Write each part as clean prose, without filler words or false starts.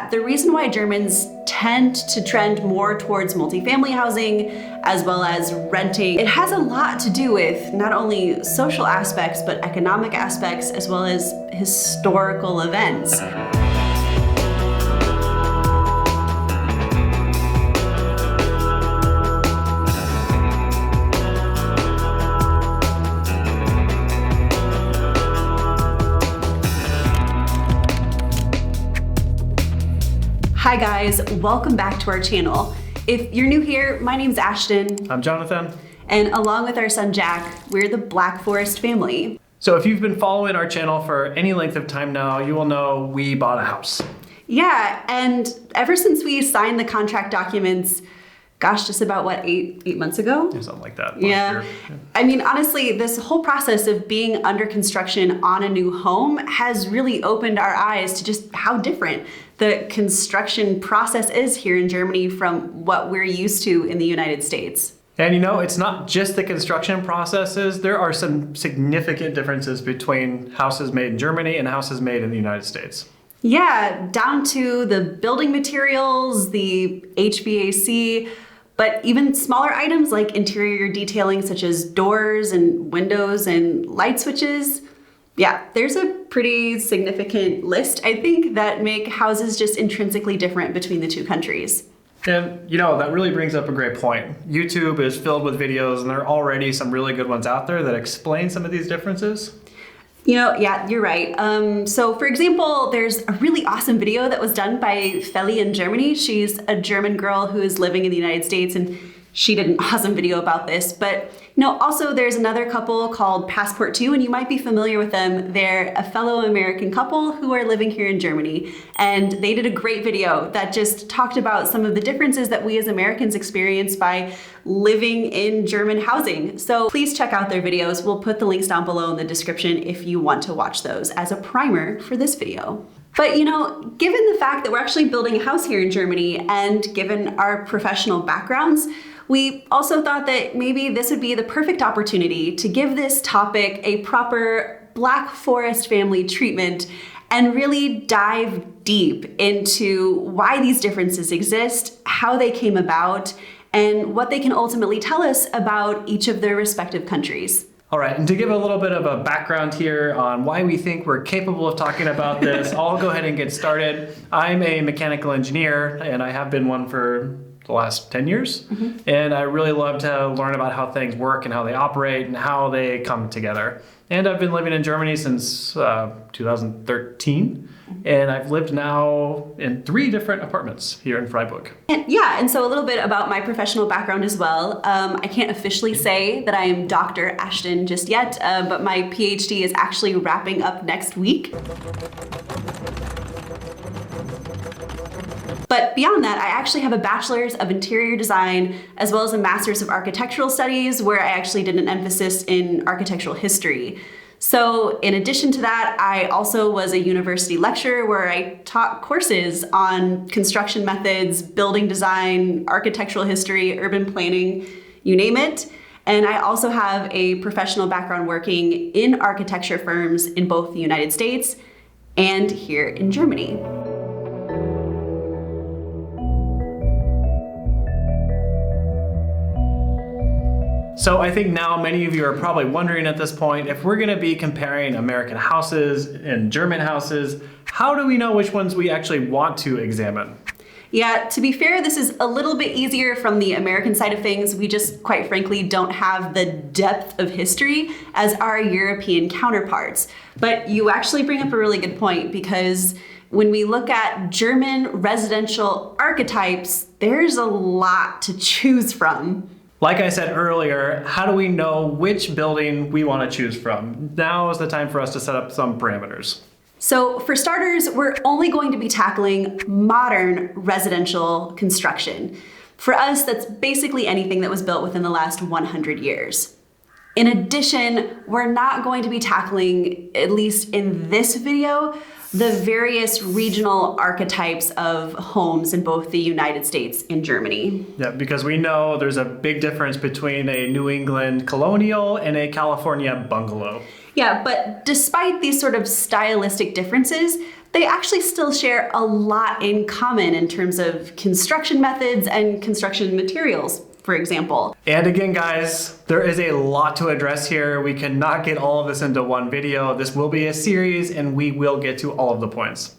Yeah, the reason why Germans tend to trend more towards multifamily housing as well as renting, it has a lot to do with not only social aspects, but economic aspects as well as historical events. Hi guys, welcome back to our channel. If you're new here, my name's Ashton. I'm Jonathan. And along with our son Jack, we're the Black Forest family. So if you've been following our channel for any length of time now, you will know we bought a house. Yeah, and ever since we signed the contract documents, gosh, just about what, eight months ago? Yeah, something like that. Yeah. I mean, honestly, this whole process of being under construction on a new home has really opened our eyes to just how different the construction process is here in Germany from what we're used to in the United States. And you know, it's not just the construction processes. There are some significant differences between houses made in Germany and houses made in the United States. Yeah, down to the building materials, the HVAC, but even smaller items like interior detailing such as doors and windows and light switches. Yeah, there's a pretty significant list, I think, that make houses just intrinsically different between the two countries. And you know, that really brings up a great point. YouTube is filled with videos and there are already some really good ones out there that explain some of these differences. You know, yeah, you're right. So for example, there's a really awesome video that was done by Feli in Germany. She's a German girl who is living in the United States, and she did an awesome video about this. But you know, also there's another couple called Passport 2, and you might be familiar with them. They're a fellow American couple who are living here in Germany. And they did a great video that just talked about some of the differences that we as Americans experience by living in German housing. So please check out their videos. We'll put the links down below in the description if you want to watch those as a primer for this video. But you know, given the fact that we're actually building a house here in Germany and given our professional backgrounds, we also thought that maybe this would be the perfect opportunity to give this topic a proper Black Forest family treatment and really dive deep into why these differences exist, how they came about, and what they can ultimately tell us about each of their respective countries. All right, and to give a little bit of a background here on why we think we're capable of talking about this, I'll go ahead and get started. I'm a mechanical engineer, and I have been one for the last 10 years. And I really love to learn about how things work and how they operate and how they come together. And I've been living in Germany since 2013. And I've lived now in 3 different apartments here in Freiburg. And so a little bit about my professional background as well. I can't officially say that I am Dr. Ashton just yet, but my PhD is actually wrapping up next week. But beyond that, I actually have a bachelor's of interior design as well as a master's of architectural studies where I actually did an emphasis in architectural history. So in addition to that, I also was a university lecturer where I taught courses on construction methods, building design, architectural history, urban planning, you name it. And I also have a professional background working in architecture firms in both the United States and here in Germany. So I think now many of you are probably wondering at this point, if we're gonna be comparing American houses and German houses, how do we know which ones we actually want to examine? Yeah, to be fair, this is a little bit easier from the American side of things. We just, quite frankly, don't have the depth of history as our European counterparts. But you actually bring up a really good point, because when we look at German residential archetypes, there's a lot to choose from. Like I said earlier, how do we know which building we want to choose from? Now is the time for us to set up some parameters. So for starters, we're only going to be tackling modern residential construction. For us, that's basically anything that was built within the last 100 years. In addition, we're not going to be tackling, at least in this video, the various regional archetypes of homes in both the United States and Germany. Yeah, because we know there's a big difference between a New England colonial and a California bungalow. Yeah, but despite these sort of stylistic differences, they actually still share a lot in common in terms of construction methods and construction materials, for example. And again, guys, there is a lot to address here. We cannot get all of this into one video. This will be a series and we will get to all of the points.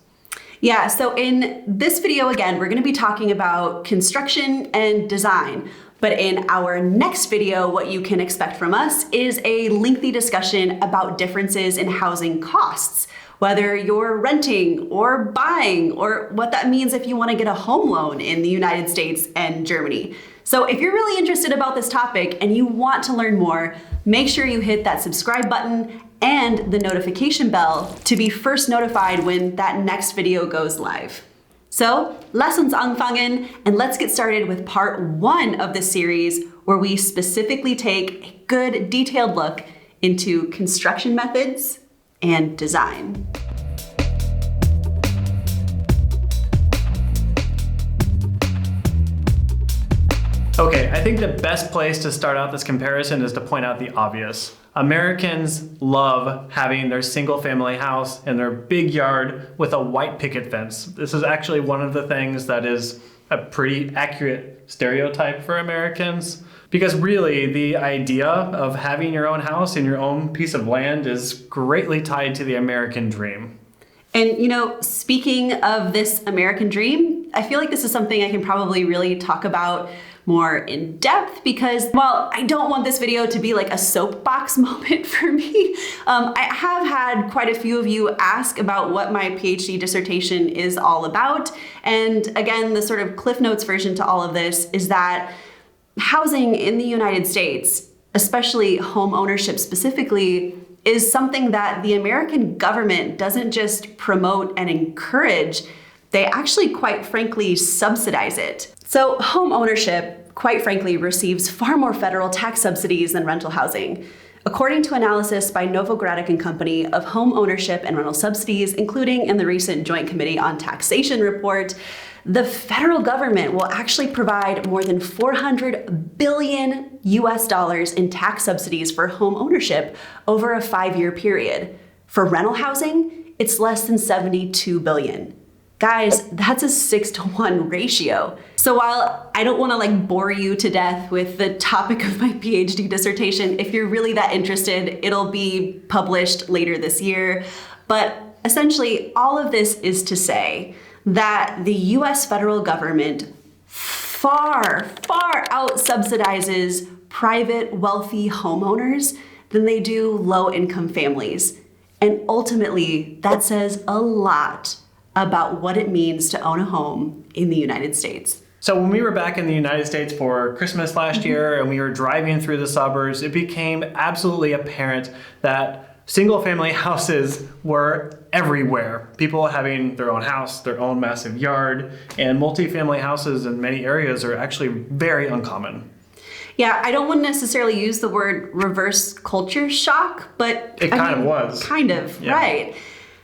Yeah, so in this video, again, we're gonna be talking about construction and design. But in our next video, what you can expect from us is a lengthy discussion about differences in housing costs, whether you're renting or buying, or what that means if you want to get a home loan in the United States and Germany. So if you're really interested about this topic and you want to learn more, make sure you hit that subscribe button and the notification bell to be first notified when that next video goes live. So, lass uns anfangen, and let's get started with part 1 of this series, where we specifically take a good detailed look into construction methods and design. Okay, I think the best place to start out this comparison is to point out the obvious. Americans love having their single family house in their big yard with a white picket fence. This is actually one of the things that is a pretty accurate stereotype for Americans, because really the idea of having your own house in your own piece of land is greatly tied to the American dream. And you know, speaking of this American dream, I feel like this is something I can probably really talk about more in depth, because while I don't want this video to be like a soapbox moment for me, I have had quite a few of you ask about what my PhD dissertation is all about. And again, the sort of Cliff Notes version to all of this is that housing in the United States, especially home ownership specifically, is something that the American government doesn't just promote and encourage, they actually, quite frankly, subsidize it. So home ownership, quite frankly, receives far more federal tax subsidies than rental housing. According to analysis by Novogradac and Company of home ownership and rental subsidies, including in the recent Joint Committee on Taxation report, the federal government will actually provide more than $400 billion in tax subsidies for home ownership over a 5-year period. For rental housing, it's less than $72 billion. Guys, that's a 6-to-1 ratio. So while I don't want to bore you to death with the topic of my PhD dissertation, if you're really that interested, it'll be published later this year. But essentially, all of this is to say that the US federal government far out subsidizes private wealthy homeowners than they do low-income families. And ultimately, that says a lot about what it means to own a home in the United States. So when we were back in the United States for Christmas last year and we were driving through the suburbs, it became absolutely apparent that single family houses were everywhere. People having their own house, their own massive yard, and multifamily houses in many areas are actually very uncommon. Yeah, I don't want to necessarily use the word reverse culture shock, but it kind of was. Kind of, yeah. Right.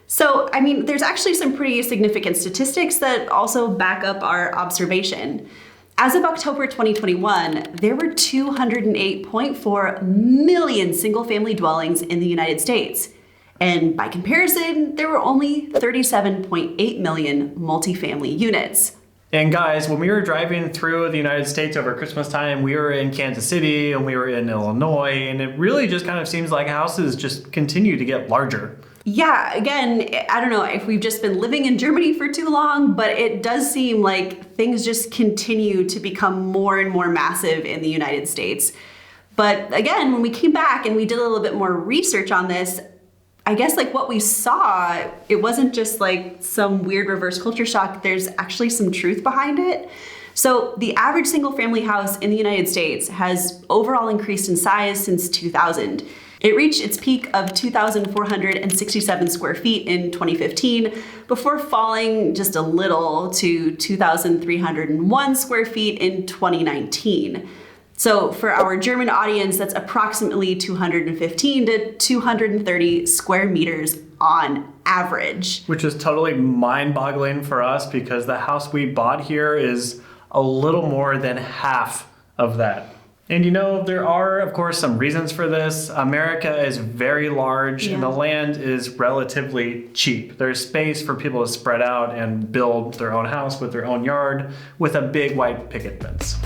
So, I mean, there's actually some pretty significant statistics that also back up our observation. As of October 2021, there were 208.4 million single-family dwellings in the United States. And by comparison, there were only 37.8 million multifamily units. And guys, when we were driving through the United States over Christmas time, we were in Kansas City and we were in Illinois, and it really just kind of seems like houses just continue to get larger. Yeah, again, I don't know if we've just been living in Germany for too long, but it does seem like things just continue to become more and more massive in the United States. But again, when we came back and we did a little bit more research on this, I guess what we saw, it wasn't just some weird reverse culture shock. There's actually some truth behind it. So the average single family house in the United States has overall increased in size since 2000. It reached its peak of 2,467 square feet in 2015 before falling just a little to 2,301 square feet in 2019. So for our German audience, that's approximately 215 to 230 square meters on average. Which is totally mind-boggling for us because the house we bought here is a little more than half of that. And there are, of course, some reasons for this. America is very large and the land is relatively cheap. There's space for people to spread out and build their own house with their own yard with a big white picket fence.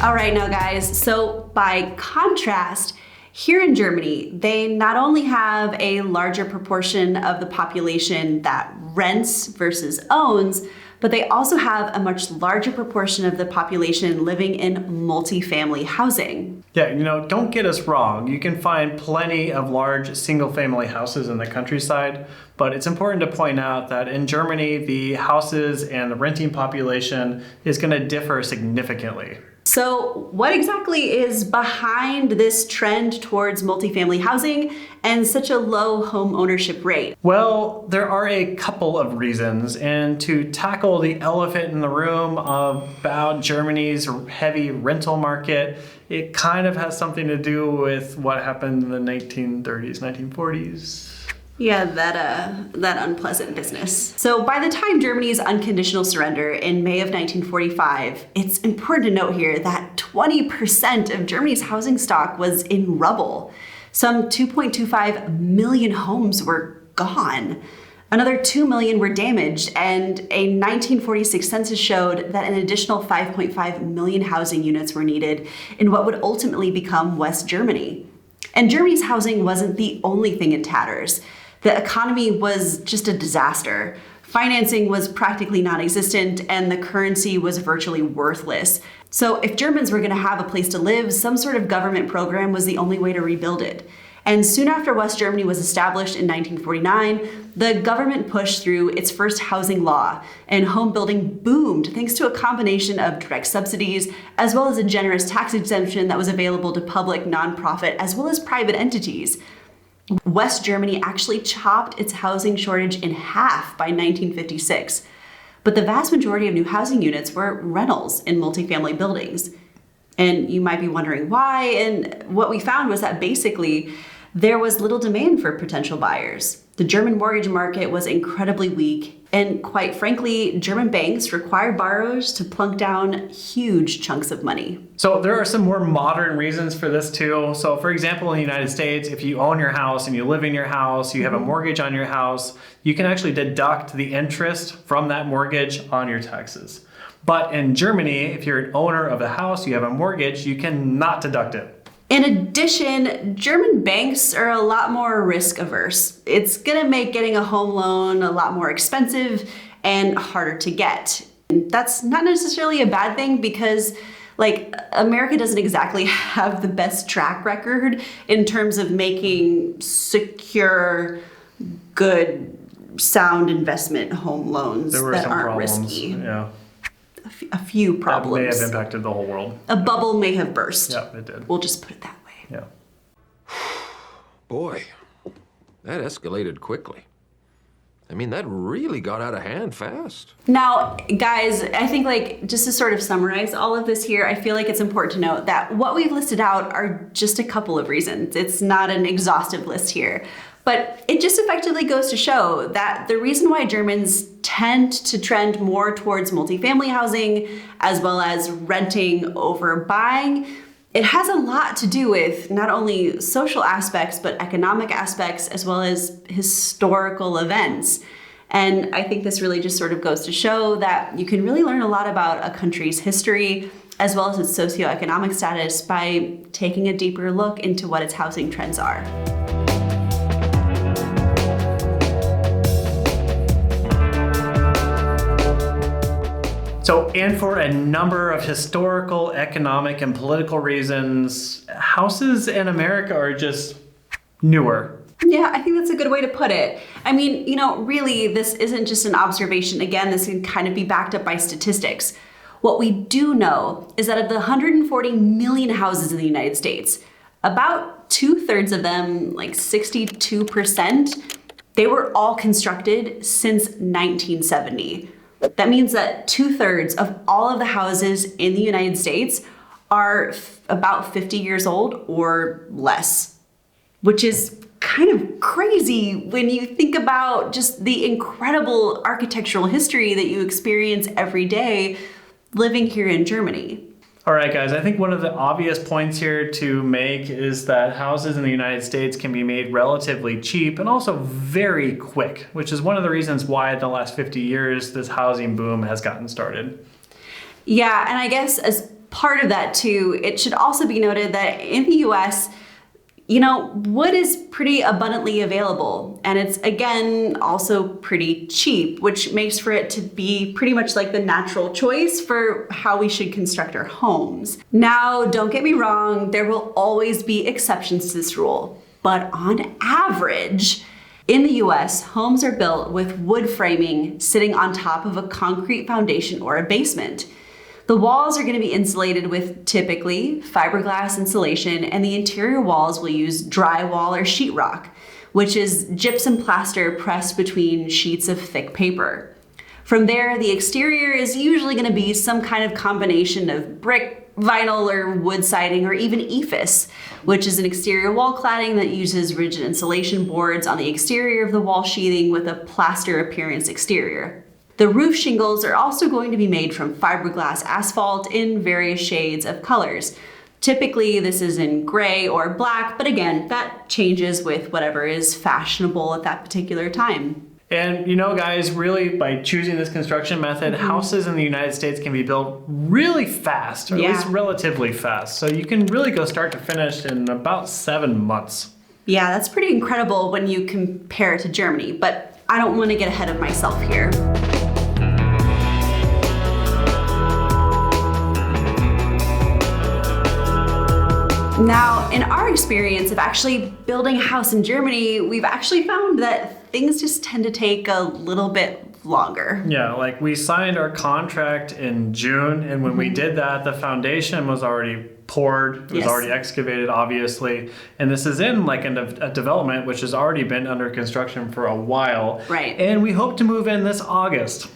All right, now guys, so by contrast, here in Germany, they not only have a larger proportion of the population that rents versus owns, but they also have a much larger proportion of the population living in multifamily housing. Yeah, don't get us wrong. You can find plenty of large single-family houses in the countryside, but it's important to point out that in Germany, the houses and the renting population is going to differ significantly. So what exactly is behind this trend towards multifamily housing and such a low home ownership rate? Well, there are a couple of reasons, and to tackle the elephant in the room about Germany's heavy rental market, it kind of has something to do with what happened in the 1930s, 1940s. Yeah, that unpleasant business. So by the time Germany's unconditional surrender in May of 1945, it's important to note here that 20% of Germany's housing stock was in rubble. Some 2.25 million homes were gone. Another 2 million were damaged, and a 1946 census showed that an additional 5.5 million housing units were needed in what would ultimately become West Germany. And Germany's housing wasn't the only thing in tatters. The economy was just a disaster. Financing was practically non-existent and the currency was virtually worthless. So if Germans were going to have a place to live, some sort of government program was the only way to rebuild it. And soon after West Germany was established in 1949, the government pushed through its first housing law, and home building boomed thanks to a combination of direct subsidies, as well as a generous tax exemption that was available to public, nonprofit, as well as private entities. West Germany actually chopped its housing shortage in half by 1956. But the vast majority of new housing units were rentals in multifamily buildings. And you might be wondering why, and what we found was that basically there was little demand for potential buyers. The German mortgage market was incredibly weak, and quite frankly, German banks required borrowers to plunk down huge chunks of money. So there are some more modern reasons for this too. So for example, in the United States, if you own your house and you live in your house, you have a mortgage on your house, you can actually deduct the interest from that mortgage on your taxes. But in Germany, if you're an owner of the house, you have a mortgage, you cannot deduct it. In addition, German banks are a lot more risk averse. It's gonna make getting a home loan a lot more expensive and harder to get. That's not necessarily a bad thing because America doesn't exactly have the best track record in terms of making secure, good, sound investment home loans that aren't risky. Yeah. A few problems. That may have impacted the whole world. A bubble may have burst. Yeah, it did. We'll just put it that way. Yeah. Boy, that escalated quickly. I mean, that really got out of hand fast. Now, guys, I think just to sort of summarize all of this here, I feel like it's important to note that what we've listed out are just a couple of reasons. It's not an exhaustive list here. But it just effectively goes to show that the reason why Germans tend to trend more towards multifamily housing as well as renting over buying, it has a lot to do with not only social aspects, but economic aspects as well as historical events. And I think this really just sort of goes to show that you can really learn a lot about a country's history as well as its socioeconomic status by taking a deeper look into what its housing trends are. So, and for a number of historical, economic, and political reasons, houses in America are just newer. Yeah, I think that's a good way to put it. I mean, really, this isn't just an observation. Again, this can kind of be backed up by statistics. What we do know is that of the 140 million houses in the United States, about 2/3 of them, 62%, they were all constructed since 1970. That means that 2/3 of all of the houses in the United States are about 50 years old or less, which is kind of crazy when you think about just the incredible architectural history that you experience every day living here in Germany. All right, guys, I think one of the obvious points here to make is that houses in the United States can be made relatively cheap and also very quick, which is one of the reasons why in the last 50 years this housing boom has gotten started. Yeah, and I guess as part of that too, it should also be noted that in the US, wood is pretty abundantly available, and it's again also pretty cheap, which makes for it to be pretty much like the natural choice for how we should construct our homes. Now, don't get me wrong, there will always be exceptions to this rule, but on average, in the US, homes are built with wood framing sitting on top of a concrete foundation or a basement. The walls are going to be insulated with typically fiberglass insulation, and the interior walls will use drywall or sheetrock, which is gypsum plaster pressed between sheets of thick paper. From there, the exterior is usually going to be some kind of combination of brick, vinyl, or wood siding, or even EIFS, which is an exterior wall cladding that uses rigid insulation boards on the exterior of the wall sheathing with a plaster appearance exterior. The roof shingles are also going to be made from fiberglass asphalt in various shades of colors. Typically, this is in gray or black, but again, that changes with whatever is fashionable at that particular time. And guys, really by choosing this construction method, houses in the United States can be built really fast, or at least relatively fast. So you can really go start to finish in about 7 months. Yeah, that's pretty incredible when you compare it to Germany, but I don't want to get ahead of myself here. Now, in our experience of actually building a house in Germany, we've actually found that things just tend to take a little bit longer. Yeah, like we signed our contract in June, and when we did that, the foundation was already poured, it was already excavated, obviously, and this is in like a development which has already been under construction for a while. Right. And we hope to move in this August.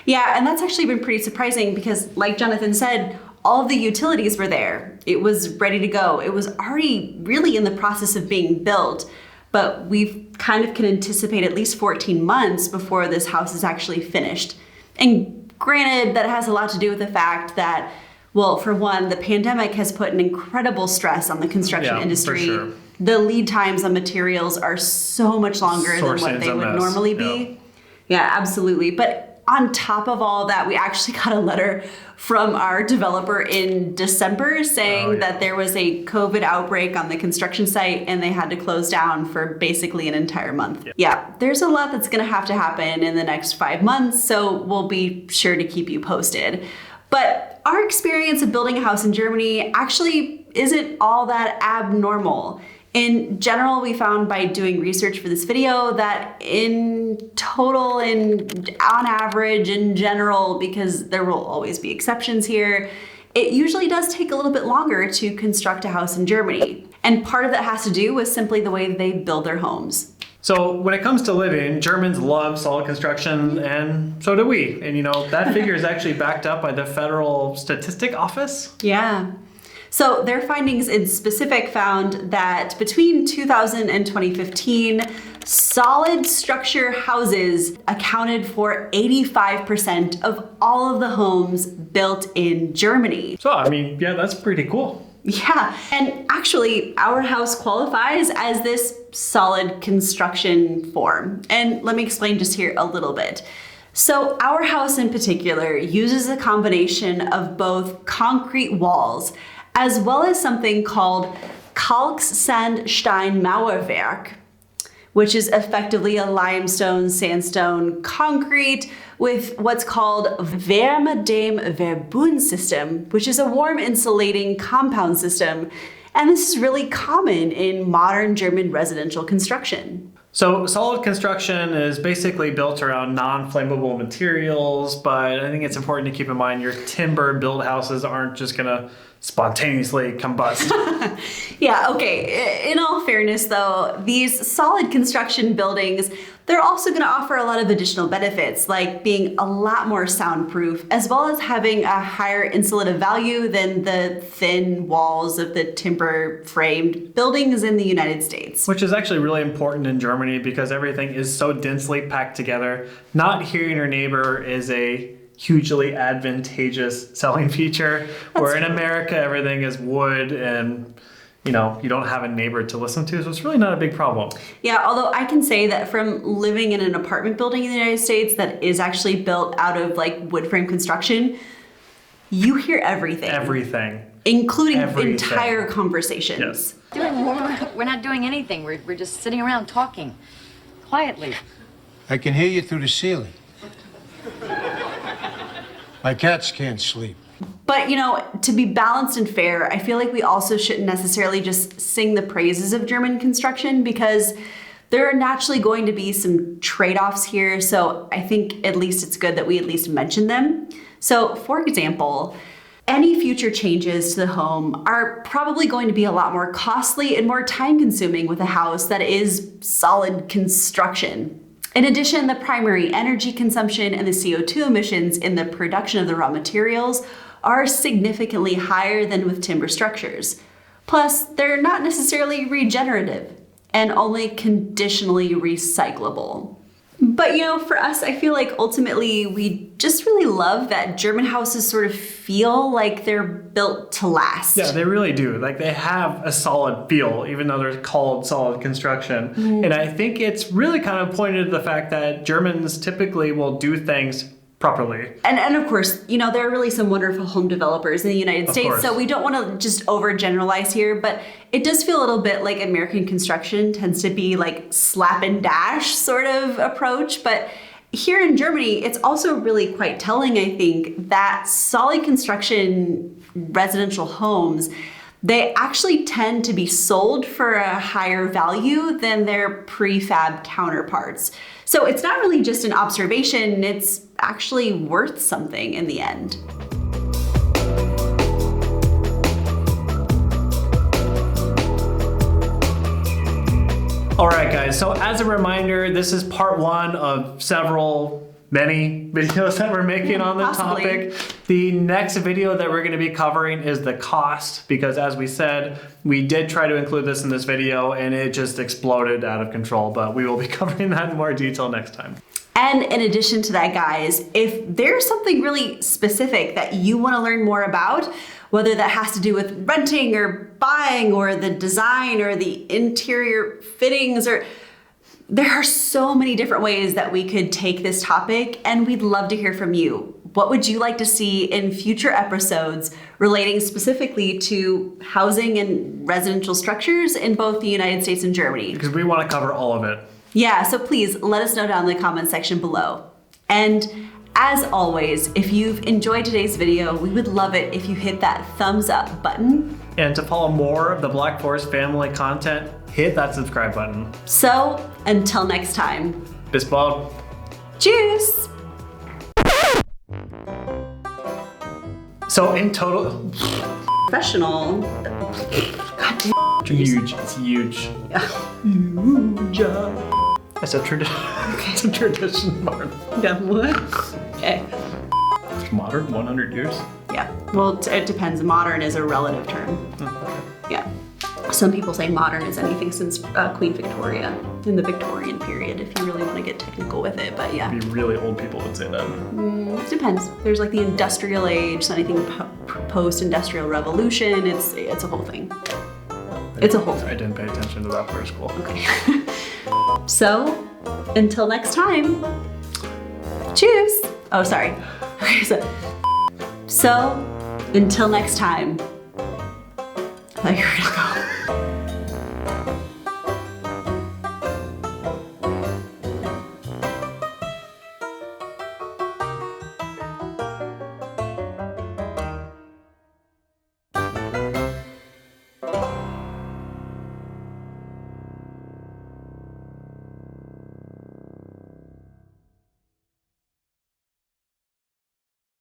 Yeah, and that's actually been pretty surprising because, like Jonathan said, all of the utilities were there. It was ready to go. It was already really in the process of being built, but we kind of can anticipate at least 14 months before this house is actually finished. And granted, that has a lot to do with the fact that, well, for one, the pandemic has put an incredible stress on the construction industry. For sure. The lead times on materials are so much longer than what they would normally be. Yeah, absolutely. But on top of all that, we actually got a letter from our developer in December saying that there was a COVID outbreak on the construction site and they had to close down for basically an entire month. Yeah, there's a lot that's going to have to happen in the next 5 months, so we'll be sure to keep you posted. But our experience of building a house in Germany actually isn't all that abnormal. In general, we found by doing research for this video that in total and on average, in general, because there will always be exceptions here, it usually does take a little bit longer to construct a house in Germany. And part of that has to do with simply the way that they build their homes. So when it comes to living, Germans love solid construction, and so do we. And that figure is actually backed up by the Federal Statistic Office. Yeah. So their findings in specific found that between 2000 and 2015, solid structure houses accounted for 85% of all of the homes built in Germany. So, that's pretty cool. Yeah, and actually our house qualifies as this solid construction form. And let me explain just here a little bit. So our house in particular uses a combination of both concrete walls as well as something called Kalksandsteinmauerwerk, which is effectively a limestone, sandstone, concrete with what's called Wärme dem Verbund system, which is a warm insulating compound system. And this is really common in modern German residential construction. So solid construction is basically built around non-flammable materials, but I think it's important to keep in mind your timber built houses aren't just gonna spontaneously combust. Yeah, okay. In all fairness, though, these solid construction buildings, they're also going to offer a lot of additional benefits, like being a lot more soundproof, as well as having a higher insulative value than the thin walls of the timber-framed buildings in the United States. Which is actually really important in Germany because everything is so densely packed together. Not hearing your neighbor is a hugely advantageous selling feature, where in America everything is wood and you don't have a neighbor to listen to, so it's really not a big problem. Yeah, although I can say that from living in an apartment building in the United States that is actually built out of like wood frame construction, you hear everything. Everything. Including Everything. entire conversations. Yes. We're not doing anything. We're just sitting around talking quietly. I can hear you through the ceiling. My cats can't sleep. But, to be balanced and fair, I feel like we also shouldn't necessarily just sing the praises of German construction because there are naturally going to be some trade-offs here. So I think at least it's good that we at least mention them. So, for example, any future changes to the home are probably going to be a lot more costly and more time-consuming with a house that is solid construction. In addition, the primary energy consumption and the CO2 emissions in the production of the raw materials are significantly higher than with timber structures. Plus, they're not necessarily regenerative and only conditionally recyclable. But for us, I feel like ultimately we just really love that German houses sort of feel like they're built to last. Yeah, they really do. Like they have a solid feel, even though they're called solid construction. And I think it's really kind of pointed to the fact that Germans typically will do things properly. And of course, there are really some wonderful home developers in the United States, course. so we don't want to just overgeneralize here, but it does feel a little bit like American construction tends to be like slap and dash sort of approach, but here in Germany, it's also really quite telling, I think, that solid construction residential homes, they actually tend to be sold for a higher value than their prefab counterparts. So it's not really just an observation, it's actually worth something in the end. All right, guys, so as a reminder, this is part one of many videos that we're making on the Possibly. topic. The next video that we're going to be covering is the cost, because as we said, we did try to include this in this video and it just exploded out of control, but we will be covering that in more detail next time. And in addition to that, guys, if there's something really specific that you want to learn more about, whether that has to do with renting or buying or the design or the interior fittings, or there are so many different ways that we could take this topic, and we'd love to hear from you. What would you like to see in future episodes relating specifically to housing and residential structures in both the United States and Germany? Because we want to cover all of it. Yeah, so please let us know down in the comment section below. And as always, if you've enjoyed today's video, we would love it if you hit that thumbs up button. And to follow more of the Black Forest family content, hit that subscribe button. So, until next time. Bis bald. Cheers! So in total, Professional. God damn. huge. It's huge. Huge. It's a tradition. It's a tradition, Martin. Yeah, what? Okay. Modern, 100 years. Yeah, well, it depends. Modern is a relative term. Yeah. Some people say modern is anything since Queen Victoria, in the Victorian period, if you really want to get technical with it, but yeah. Maybe really old people would say that. It depends. There's like the industrial age, so anything post-industrial revolution, it's a whole thing. It's a whole thing. I didn't pay attention to that part of school. Okay. So, until next time, cheers. Oh, sorry. Okay, so until next time. I thought you were gonna go.